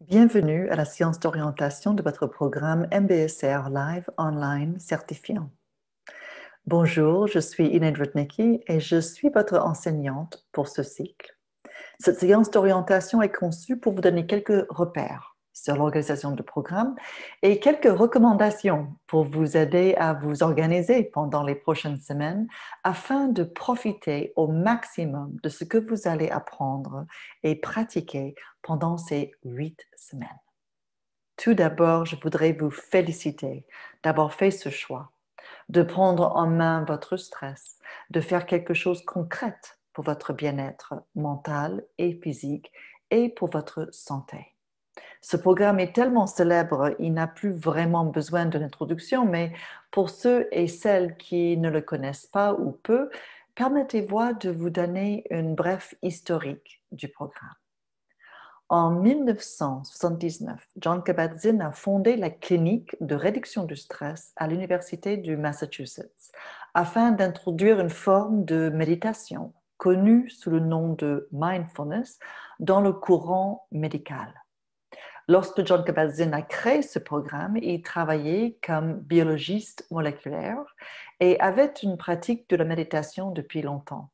Bienvenue à la séance d'orientation de votre programme MBSR Live Online Certifiant. Bonjour, je suis Inéd Rudnicki et je suis votre enseignante pour ce cycle. Cette séance d'orientation est conçue pour vous donner quelques repères sur l'organisation du programme et quelques recommandations pour vous aider à vous organiser pendant les prochaines semaines afin de profiter au maximum de ce que vous allez apprendre et pratiquer pendant ces 8 semaines. Tout d'abord, je voudrais vous féliciter d'avoir fait ce choix, de prendre en main votre stress, de faire quelque chose de concret pour votre bien-être mental et physique et pour votre santé. Ce programme est tellement célèbre, il n'a plus vraiment besoin d'une introduction, mais pour ceux et celles qui ne le connaissent pas ou peu, permettez-moi de vous donner une brève historique du programme. En 1979, Jon Kabat-Zinn a fondé la clinique de réduction du stress à l'Université du Massachusetts afin d'introduire une forme de méditation connue sous le nom de mindfulness dans le courant médical. Lorsque Jon Kabat-Zinn a créé ce programme, il travaillait comme biologiste moléculaire et avait une pratique de la méditation depuis longtemps.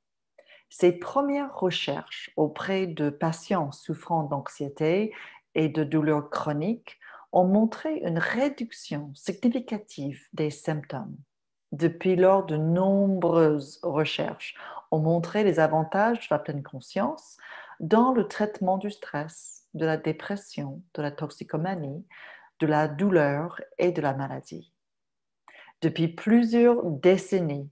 Ses premières recherches auprès de patients souffrant d'anxiété et de douleurs chroniques ont montré une réduction significative des symptômes. Depuis lors, de nombreuses recherches ont montré les avantages de la pleine conscience dans le traitement du stress, de la dépression, de la toxicomanie, de la douleur et de la maladie. Depuis plusieurs décennies,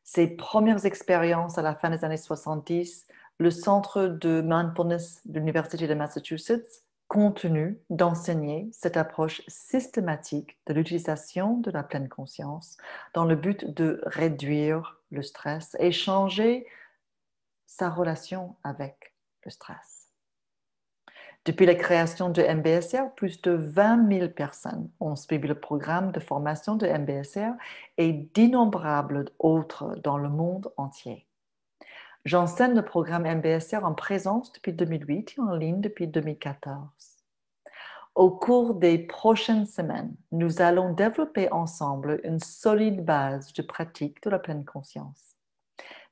ses premières expériences à la fin des années 70, le Centre de Mindfulness de l'Université de Massachusetts continue d'enseigner cette approche systématique de l'utilisation de la pleine conscience dans le but de réduire le stress et changer sa relation avec le stress. Depuis la création de MBSR, plus de 20 000 personnes ont suivi le programme de formation de MBSR et d'innombrables autres dans le monde entier. J'enseigne le programme MBSR en présence depuis 2008 et en ligne depuis 2014. Au cours des prochaines semaines, nous allons développer ensemble une solide base de pratique de la pleine conscience.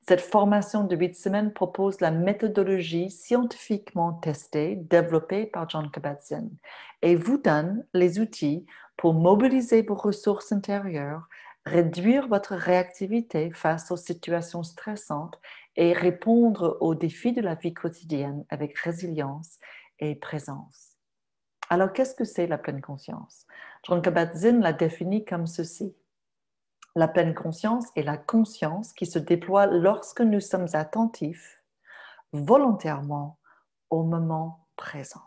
Cette formation de 8 semaines propose la méthodologie scientifiquement testée, développée par Jon Kabat-Zinn et vous donne les outils pour mobiliser vos ressources intérieures, réduire votre réactivité face aux situations stressantes et répondre aux défis de la vie quotidienne avec résilience et présence. Alors, qu'est-ce que c'est la pleine conscience? Jon Kabat-Zinn l'a définit comme ceci. La pleine conscience est la conscience qui se déploie lorsque nous sommes attentifs volontairement au moment présent.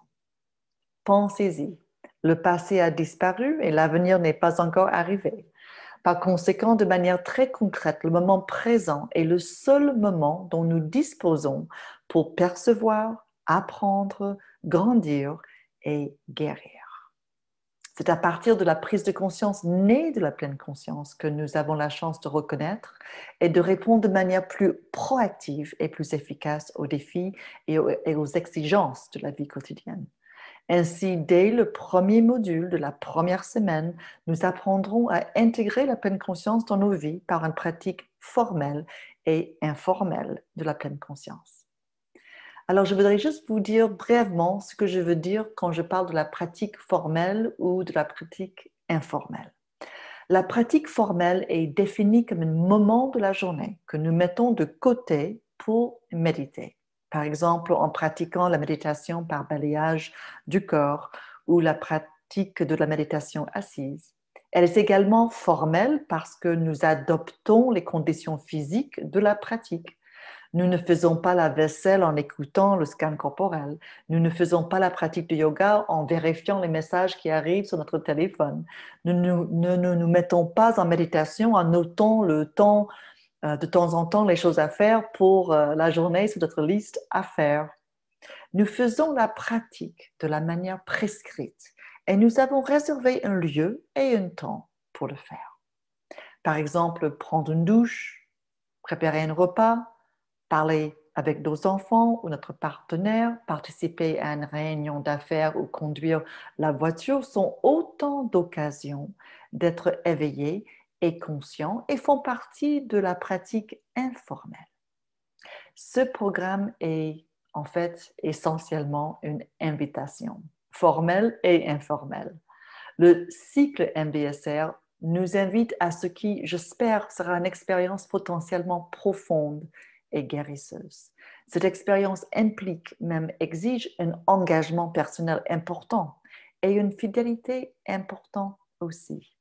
Pensez-y, le passé a disparu et l'avenir n'est pas encore arrivé. Par conséquent, de manière très concrète, le moment présent est le seul moment dont nous disposons pour percevoir, apprendre, grandir et guérir. C'est à partir de la prise de conscience née de la pleine conscience que nous avons la chance de reconnaître et de répondre de manière plus proactive et plus efficace aux défis et aux exigences de la vie quotidienne. Ainsi, dès le premier module de la première semaine, nous apprendrons à intégrer la pleine conscience dans nos vies par une pratique formelle et informelle de la pleine conscience. Alors, je voudrais juste vous dire brièvement ce que je veux dire quand je parle de la pratique formelle ou de la pratique informelle. La pratique formelle est définie comme un moment de la journée que nous mettons de côté pour méditer. Par exemple, en pratiquant la méditation par balayage du corps ou la pratique de la méditation assise. Elle est également formelle parce que nous adoptons les conditions physiques de la pratique. Nous ne faisons pas la vaisselle en écoutant le scan corporel. Nous ne faisons pas la pratique de yoga en vérifiant les messages qui arrivent sur notre téléphone. Nous ne nous mettons pas en méditation en notant le temps, de temps en temps, les choses à faire pour la journée sur notre liste à faire. Nous faisons la pratique de la manière prescrite et nous avons réservé un lieu et un temps pour le faire. Par exemple, prendre une douche, préparer un repas, parler avec nos enfants ou notre partenaire, participer à une réunion d'affaires ou conduire la voiture sont autant d'occasions d'être éveillés et conscients et font partie de la pratique informelle. Ce programme est en fait essentiellement une invitation, formelle et informelle. Le cycle MBSR nous invite à ce qui, j'espère, sera une expérience potentiellement profonde et guérisseuse. Cette expérience implique, même exige, un engagement personnel important et une fidélité importante aussi.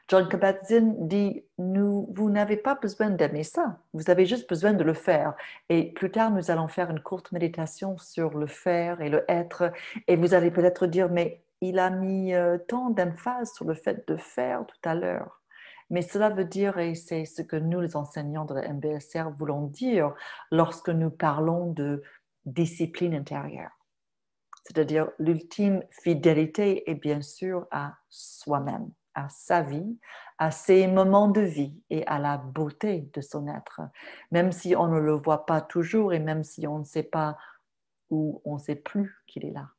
John Kabat-Zinn dit, vous n'avez pas besoin d'aimer ça, vous avez juste besoin de le faire. Et plus tard, nous allons faire une courte méditation sur le faire et le être. Et vous allez peut-être dire, mais il a mis tant d'emphase sur le fait de faire tout à l'heure. Mais cela veut dire, et c'est ce que nous, les enseignants de la MBSR, voulons dire lorsque nous parlons de discipline intérieure. C'est-à-dire l'ultime fidélité est bien sûr à soi-même, à sa vie, à ses moments de vie et à la beauté de son être, même si on ne le voit pas toujours et même si on ne sait pas ou on ne sait plus qu'il est là.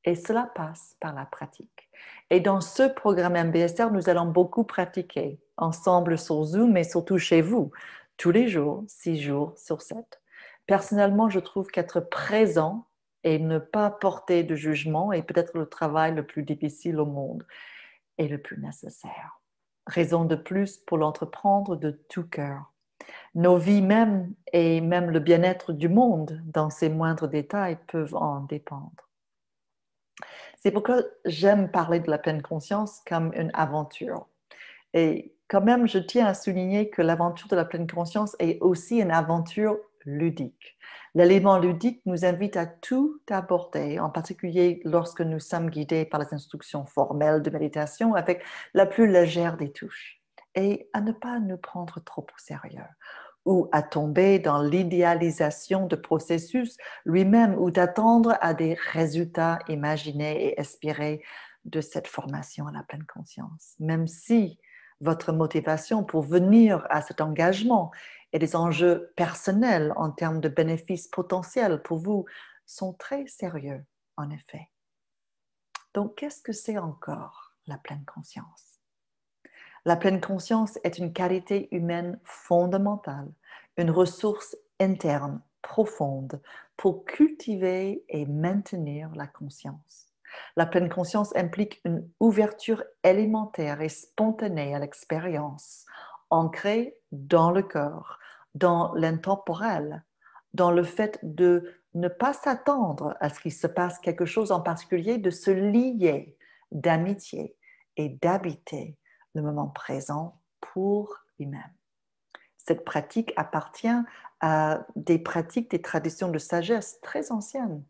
Et cela passe par la pratique. Et dans ce programme MBSR, nous allons beaucoup pratiquer ensemble sur Zoom et surtout chez vous, tous les jours, 6 jours sur 7. Personnellement, je trouve qu'être présent et ne pas porter de jugement est peut-être le travail le plus difficile au monde et le plus nécessaire. Raison de plus pour l'entreprendre de tout cœur. Nos vies même et même le bien-être du monde dans ses moindres détails peuvent en dépendre. C'est pourquoi j'aime parler de la pleine conscience comme une aventure. Et quand même, je tiens à souligner que l'aventure de la pleine conscience est aussi une aventure ludique. L'élément ludique nous invite à tout aborder, en particulier lorsque nous sommes guidés par les instructions formelles de méditation avec la plus légère des touches, et à ne pas nous prendre trop au sérieux ou à tomber dans l'idéalisation de processus lui-même ou d'attendre à des résultats imaginés et espérés de cette formation à la pleine conscience. Même si votre motivation pour venir à cet engagement et des enjeux personnels en termes de bénéfices potentiels pour vous sont très sérieux, en effet. Donc, qu'est-ce que c'est encore la pleine conscience? La pleine conscience est une qualité humaine fondamentale, une ressource interne profonde pour cultiver et maintenir la conscience. La pleine conscience implique une ouverture élémentaire et spontanée à l'expérience, ancrée dans le corps, dans l'intemporel, dans le fait de ne pas s'attendre à ce qu'il se passe quelque chose en particulier, de se lier d'amitié et d'habiter le moment présent pour lui-même. Cette pratique appartient à des pratiques, des traditions de sagesse très anciennes.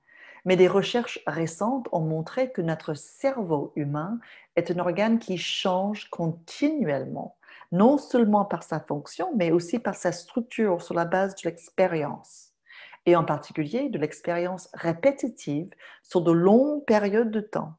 Mais des recherches récentes ont montré que notre cerveau humain est un organe qui change continuellement, non seulement par sa fonction, mais aussi par sa structure sur la base de l'expérience, et en particulier de l'expérience répétitive sur de longues périodes de temps.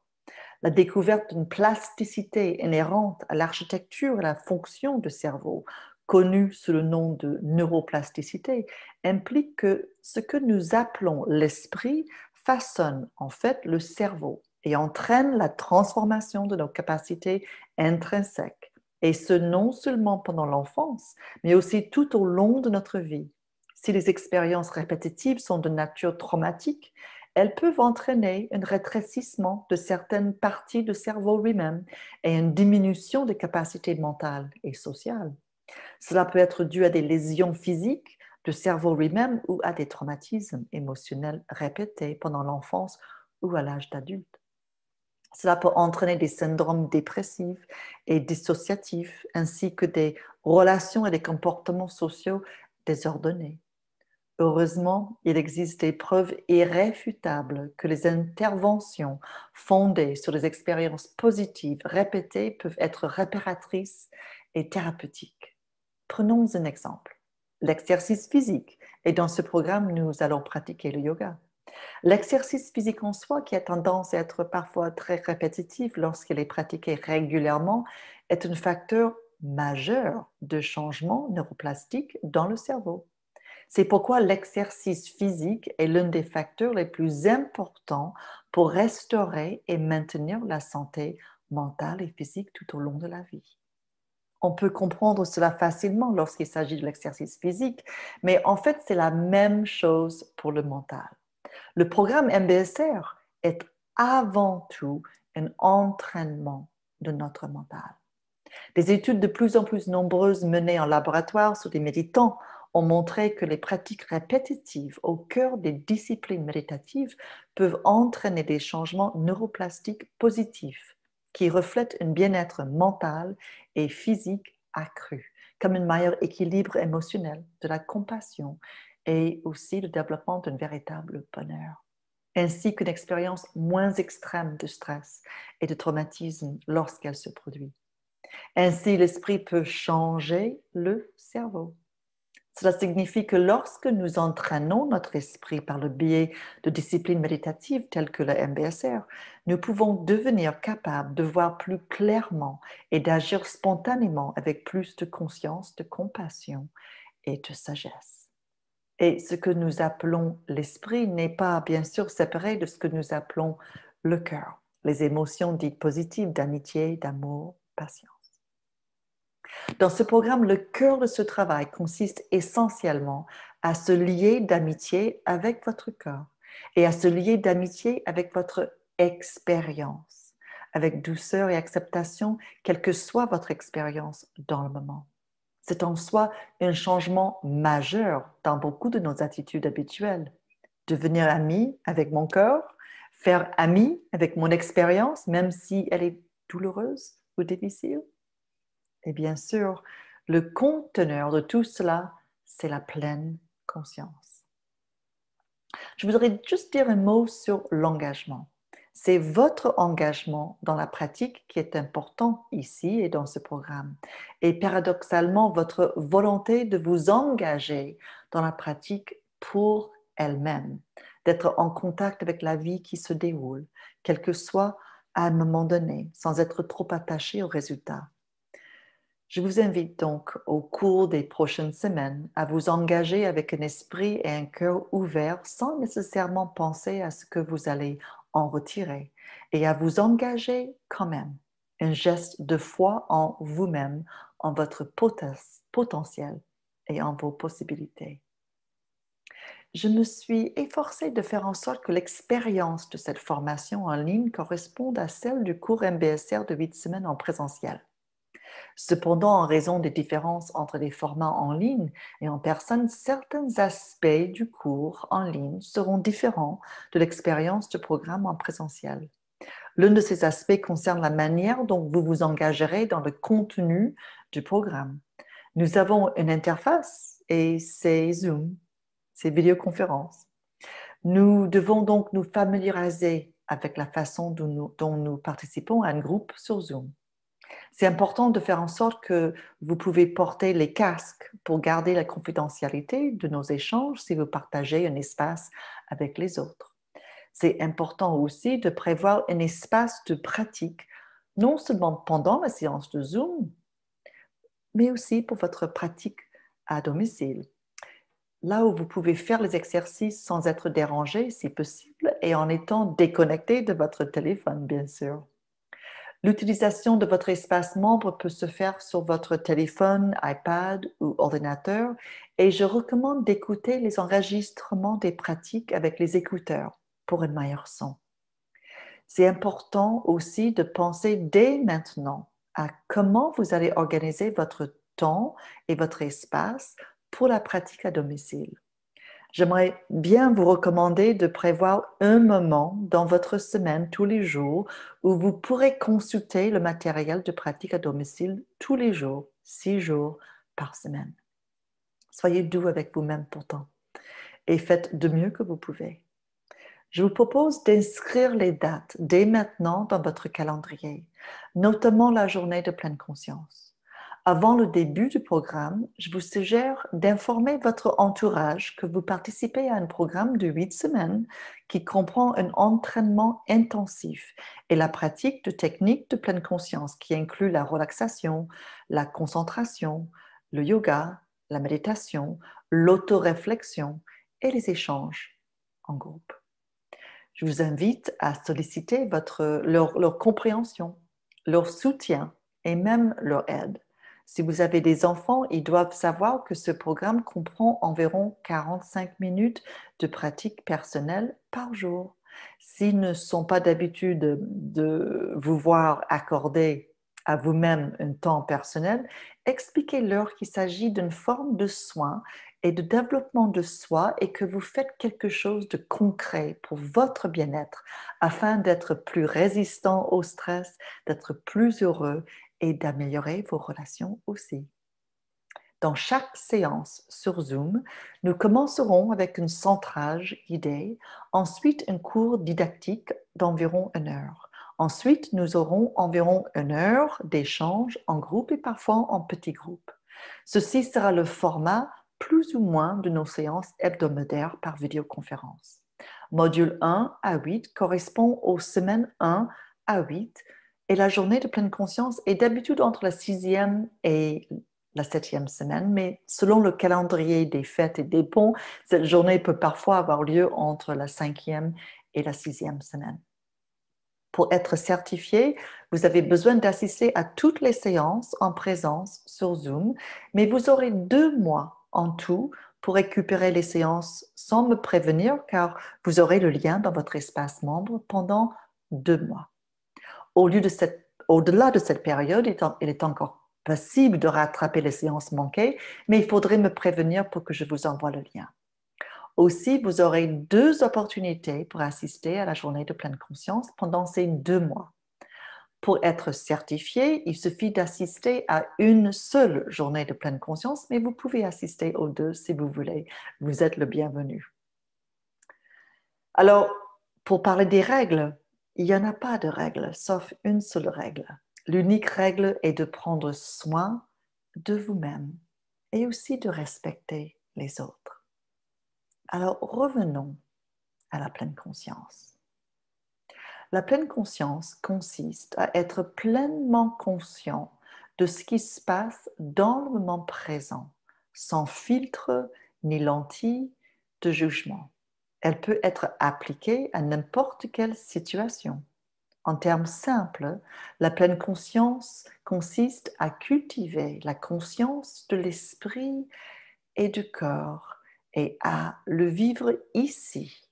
La découverte d'une plasticité inhérente à l'architecture et à la fonction du cerveau, connue sous le nom de neuroplasticité, implique que ce que nous appelons l'esprit façonne en fait le cerveau et entraîne la transformation de nos capacités intrinsèques, et ce non seulement pendant l'enfance, mais aussi tout au long de notre vie. Si les expériences répétitives sont de nature traumatique, elles peuvent entraîner un rétrécissement de certaines parties du cerveau lui-même et une diminution des capacités mentales et sociales. Cela peut être dû à des lésions physiques du cerveau lui-même ou à des traumatismes émotionnels répétés pendant l'enfance ou à l'âge d'adulte. Cela peut entraîner des syndromes dépressifs et dissociatifs, ainsi que des relations et des comportements sociaux désordonnés. Heureusement, il existe des preuves irréfutables que les interventions fondées sur des expériences positives répétées peuvent être réparatrices et thérapeutiques. Prenons un exemple. L'exercice physique. Et dans ce programme, nous allons pratiquer le yoga. L'exercice physique en soi, qui a tendance à être parfois très répétitif lorsqu'il est pratiqué régulièrement, est un facteur majeur de changement neuroplastique dans le cerveau. C'est pourquoi l'exercice physique est l'un des facteurs les plus importants pour restaurer et maintenir la santé mentale et physique tout au long de la vie. On peut comprendre cela facilement lorsqu'il s'agit de l'exercice physique, mais en fait, c'est la même chose pour le mental. Le programme MBSR est avant tout un entraînement de notre mental. Des études de plus en plus nombreuses menées en laboratoire sur des méditants ont montré que les pratiques répétitives au cœur des disciplines méditatives peuvent entraîner des changements neuroplastiques positifs qui reflètent un bien-être mental et physique accru, comme un meilleur équilibre émotionnel, de la compassion et aussi le développement d'un véritable bonheur, ainsi qu'une expérience moins extrême de stress et de traumatisme lorsqu'elle se produit. Ainsi, l'esprit peut changer le cerveau. Cela signifie que lorsque nous entraînons notre esprit par le biais de disciplines méditatives telles que le MBSR, nous pouvons devenir capables de voir plus clairement et d'agir spontanément avec plus de conscience, de compassion et de sagesse. Et ce que nous appelons l'esprit n'est pas bien sûr séparé de ce que nous appelons le cœur, les émotions dites positives d'amitié, d'amour, patience. Dans ce programme, le cœur de ce travail consiste essentiellement à se lier d'amitié avec votre corps et à se lier d'amitié avec votre expérience, avec douceur et acceptation, quelle que soit votre expérience dans le moment. C'est en soi un changement majeur dans beaucoup de nos attitudes habituelles. Devenir ami avec mon corps, faire ami avec mon expérience, même si elle est douloureuse ou difficile. Et bien sûr, le conteneur de tout cela, c'est la pleine conscience. Je voudrais juste dire un mot sur l'engagement. C'est votre engagement dans la pratique qui est important ici et dans ce programme. Et paradoxalement, votre volonté de vous engager dans la pratique pour elle-même, d'être en contact avec la vie qui se déroule, quel que soit à un moment donné, sans être trop attaché au résultat. Je vous invite donc au cours des prochaines semaines à vous engager avec un esprit et un cœur ouverts sans nécessairement penser à ce que vous allez en retirer et à vous engager quand même. Un geste de foi en vous-même, en votre potentiel et en vos possibilités. Je me suis efforcée de faire en sorte que l'expérience de cette formation en ligne corresponde à celle du cours MBSR de 8 semaines en présentiel. Cependant, en raison des différences entre les formats en ligne et en personne, certains aspects du cours en ligne seront différents de l'expérience du programme en présentiel. L'un de ces aspects concerne la manière dont vous vous engagerez dans le contenu du programme. Nous avons une interface et c'est Zoom, c'est vidéoconférence. Nous devons donc nous familiariser avec la façon dont nous participons à un groupe sur Zoom. C'est important de faire en sorte que vous pouvez porter les casques pour garder la confidentialité de nos échanges si vous partagez un espace avec les autres. C'est important aussi de prévoir un espace de pratique, non seulement pendant la séance de Zoom, mais aussi pour votre pratique à domicile, là où vous pouvez faire les exercices sans être dérangé si possible et en étant déconnecté de votre téléphone, bien sûr. L'utilisation de votre espace membre peut se faire sur votre téléphone, iPad ou ordinateur et je recommande d'écouter les enregistrements des pratiques avec les écouteurs pour un meilleur son. C'est important aussi de penser dès maintenant à comment vous allez organiser votre temps et votre espace pour la pratique à domicile. J'aimerais bien vous recommander de prévoir un moment dans votre semaine tous les jours où vous pourrez consulter le matériel de pratique à domicile tous les jours, 6 jours par semaine. Soyez doux avec vous-même pourtant et faites de mieux que vous pouvez. Je vous propose d'inscrire les dates dès maintenant dans votre calendrier, notamment la journée de pleine conscience. Avant le début du programme, je vous suggère d'informer votre entourage que vous participez à un programme de 8 semaines qui comprend un entraînement intensif et la pratique de techniques de pleine conscience qui inclut la relaxation, la concentration, le yoga, la méditation, l'autoréflexion et les échanges en groupe. Je vous invite à solliciter leur compréhension, leur soutien et même leur aide. Si vous avez des enfants, ils doivent savoir que ce programme comprend environ 45 minutes de pratique personnelle par jour. S'ils ne sont pas d'habitude de vous voir accorder à vous-même un temps personnel, expliquez-leur qu'il s'agit d'une forme de soin et de développement de soi et que vous faites quelque chose de concret pour votre bien-être afin d'être plus résistant au stress, d'être plus heureux et d'améliorer vos relations aussi. Dans chaque séance sur Zoom, nous commencerons avec un centrage guidé, ensuite un cours didactique d'environ 1 heure. Ensuite, nous aurons environ 1 heure d'échange en groupe et parfois en petits groupes. Ceci sera le format plus ou moins de nos séances hebdomadaires par vidéoconférence. Module 1 à 8 correspond aux semaines 1 à 8 et la journée de pleine conscience est d'habitude entre la 6e et la 7e semaine, mais selon le calendrier des fêtes et des ponts, cette journée peut parfois avoir lieu entre la 5e et la 6e semaine. Pour être certifié, vous avez besoin d'assister à toutes les séances en présence sur Zoom, mais vous aurez 2 mois en tout pour récupérer les séances sans me prévenir, car vous aurez le lien dans votre espace membre pendant 2 mois. Au-delà de cette période, il est encore possible de rattraper les séances manquées, mais il faudrait me prévenir pour que je vous envoie le lien. Aussi, vous aurez 2 opportunités pour assister à la journée de pleine conscience pendant ces 2 mois. Pour être certifié, il suffit d'assister à une seule journée de pleine conscience, mais vous pouvez assister aux 2 si vous voulez. Vous êtes le bienvenu. Alors, pour parler des règles, il n'y en a pas de règles, sauf une seule règle. L'unique règle est de prendre soin de vous-même et aussi de respecter les autres. Alors, revenons à la pleine conscience. La pleine conscience consiste à être pleinement conscient de ce qui se passe dans le moment présent, sans filtre ni lentille de jugement. Elle peut être appliquée à n'importe quelle situation. En termes simples, la pleine conscience consiste à cultiver la conscience de l'esprit et du corps et à le vivre ici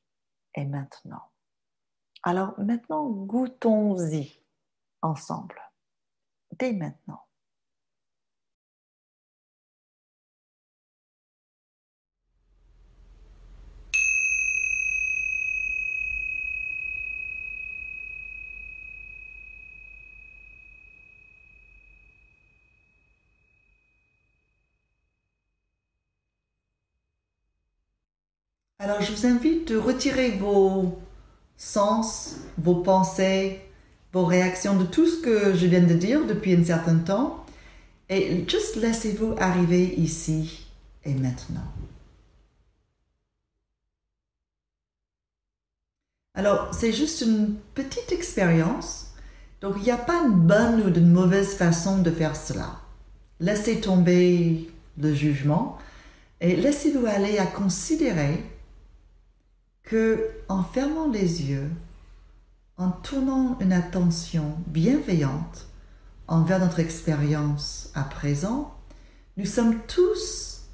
et maintenant. Alors maintenant, goûtons-y ensemble, dès maintenant. Alors je vous invite de retirer vos sens, vos pensées, vos réactions de tout ce que je viens de dire depuis un certain temps et juste laissez-vous arriver ici et maintenant. Alors, c'est juste une petite expérience, donc il n'y a pas une bonne ou une mauvaise façon de faire cela. Laissez tomber le jugement et laissez-vous aller à considérer que en fermant les yeux, en tournant une attention bienveillante envers notre expérience à présent, nous sommes tous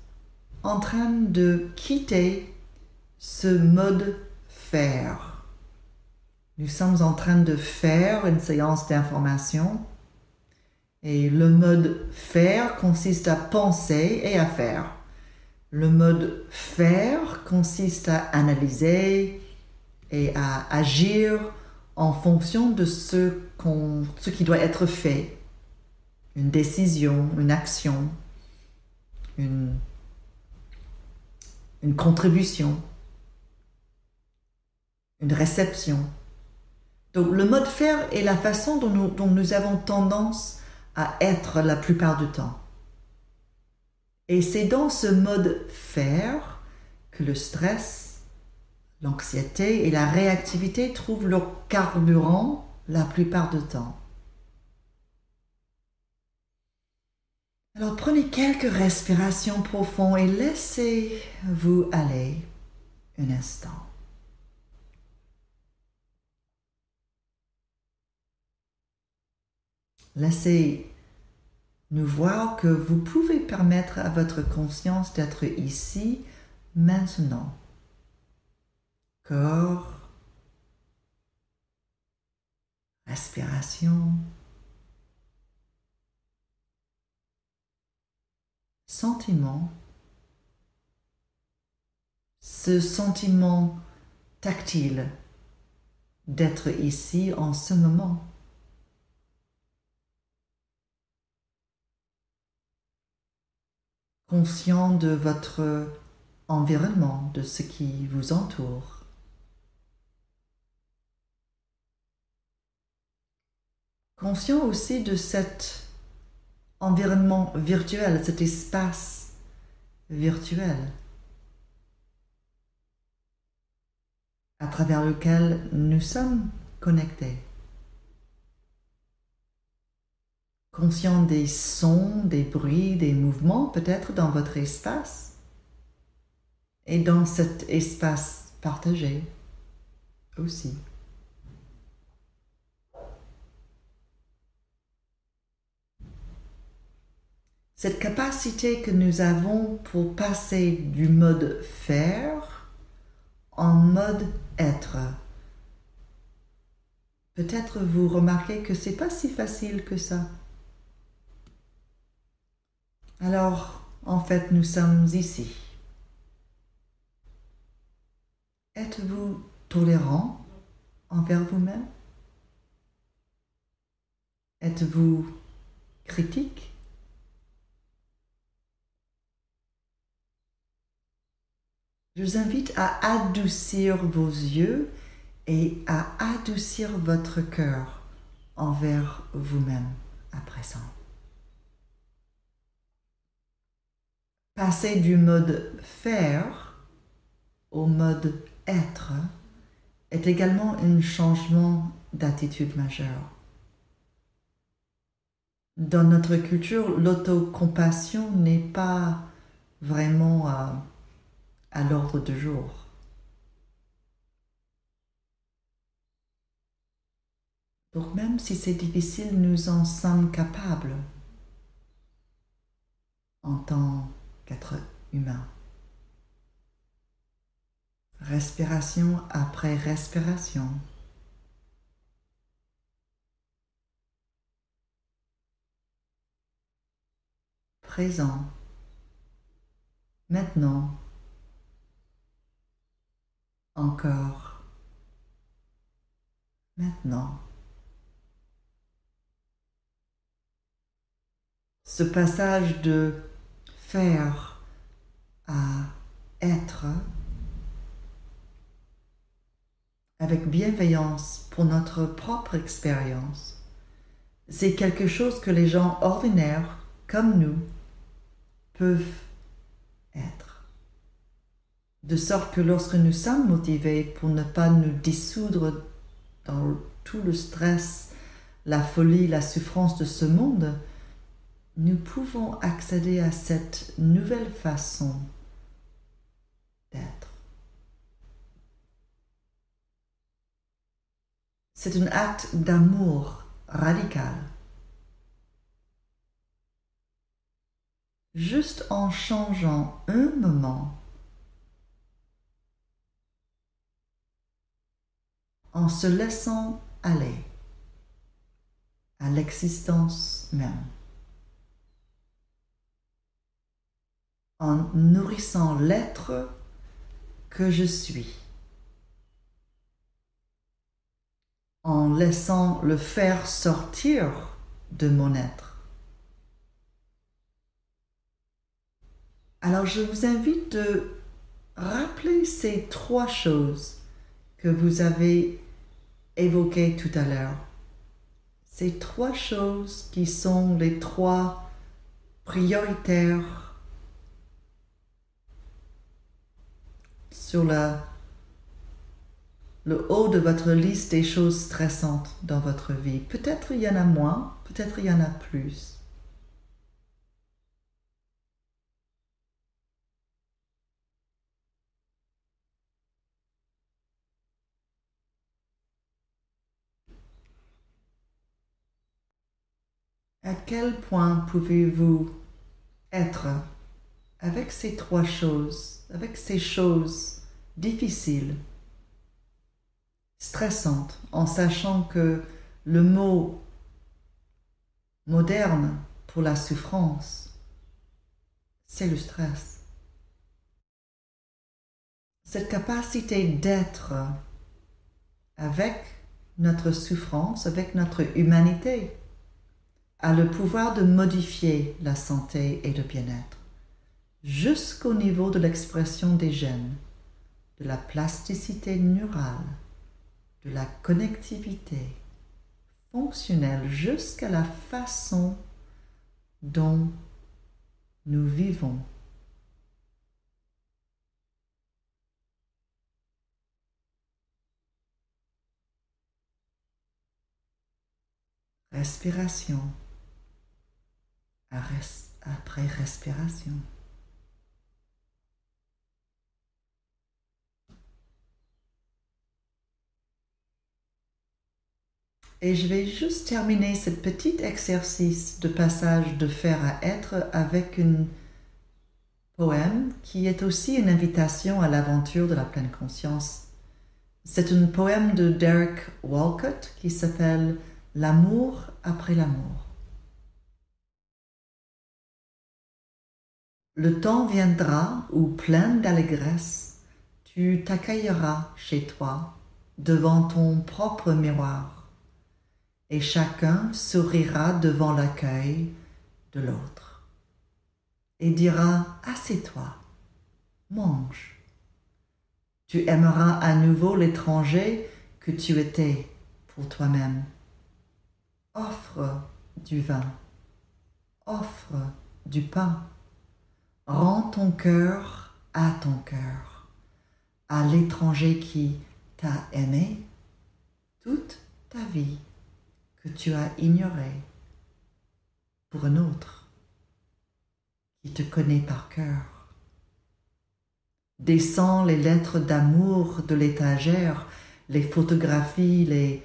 en train de quitter ce mode faire. Nous sommes en train de faire une séance d'information et le mode faire consiste à penser et à faire. Le mode faire consiste à analyser et à agir en fonction de ce qui doit être fait. Une décision, une action, une contribution, une réception. Donc le mode faire est la façon dont nous avons tendance à être la plupart du temps. Et c'est dans ce mode faire que le stress, l'anxiété et la réactivité trouvent leur carburant la plupart du temps. Alors prenez quelques respirations profondes et laissez-vous aller un instant. Laissez-nous voir que vous pouvez permettre à votre conscience d'être ici, maintenant. Corps, respiration, sentiment. Ce sentiment tactile d'être ici en ce moment. Conscient de votre environnement, de ce qui vous entoure. Conscient aussi de cet environnement virtuel, cet espace virtuel à travers lequel nous sommes connectés. Conscient des sons, des bruits, des mouvements peut-être dans votre espace et dans cet espace partagé aussi. Cette capacité que nous avons pour passer du mode faire en mode être. Peut-être vous remarquez que c'est pas si facile que ça. Alors, en fait, nous sommes ici. Êtes-vous tolérant envers vous-même? Êtes-vous critique? Je vous invite à adoucir vos yeux et à adoucir votre cœur envers vous-même à présent. Passer du mode faire au mode être est également un changement d'attitude majeure. Dans notre culture, l'autocompassion n'est pas vraiment à l'ordre du jour. Donc même si c'est difficile, nous en sommes capables en tant qu'être humain. Respiration après respiration. Présent. Maintenant. Encore. Maintenant. Ce passage de faire à être avec bienveillance pour notre propre expérience, c'est quelque chose que les gens ordinaires comme nous peuvent être. De sorte que lorsque nous sommes motivés pour ne pas nous dissoudre dans tout le stress, la folie, la souffrance de ce monde, nous pouvons accéder à cette nouvelle façon d'être. C'est un acte d'amour radical. Juste en changeant un moment, en se laissant aller à l'existence même, en nourrissant l'être que je suis, en laissant le faire sortir de mon être. Alors je vous invite de rappeler ces trois choses que vous avez évoquées tout à l'heure. Ces trois choses qui sont les trois prioritaires sur le haut de votre liste des choses stressantes dans votre vie. Peut-être il y en a moins, peut-être il y en a plus. À quel point pouvez-vous être avec ces trois choses, avec ces choses difficiles, stressantes, en sachant que le mot moderne pour la souffrance, c'est le stress. Cette capacité d'être avec notre souffrance, avec notre humanité, a le pouvoir de modifier la santé et le bien-être, jusqu'au niveau de l'expression des gènes, de la plasticité neurale, de la connectivité fonctionnelle, jusqu'à la façon dont nous vivons. Respiration après respiration. Et je vais juste terminer ce petit exercice de passage de faire à être avec un poème qui est aussi une invitation à l'aventure de la pleine conscience. C'est un poème de Derek Walcott qui s'appelle « L'amour après l'amour ». Le temps viendra où, plein d'allégresse, tu t'accueilleras chez toi devant ton propre miroir, et chacun sourira devant l'accueil de l'autre et dira « Assieds-toi, mange ». Tu aimeras à nouveau l'étranger que tu étais pour toi-même. Offre du vin, offre du pain. Rends ton cœur à ton cœur, à l'étranger qui t'a aimé toute ta vie, que tu as ignoré, pour un autre qui te connaît par cœur. Descends les lettres d'amour de l'étagère, les photographies, les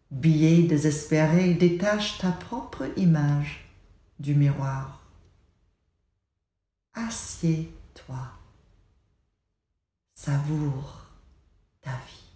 billets désespérés, détache ta propre image du miroir. Assieds-toi, savoure ta vie.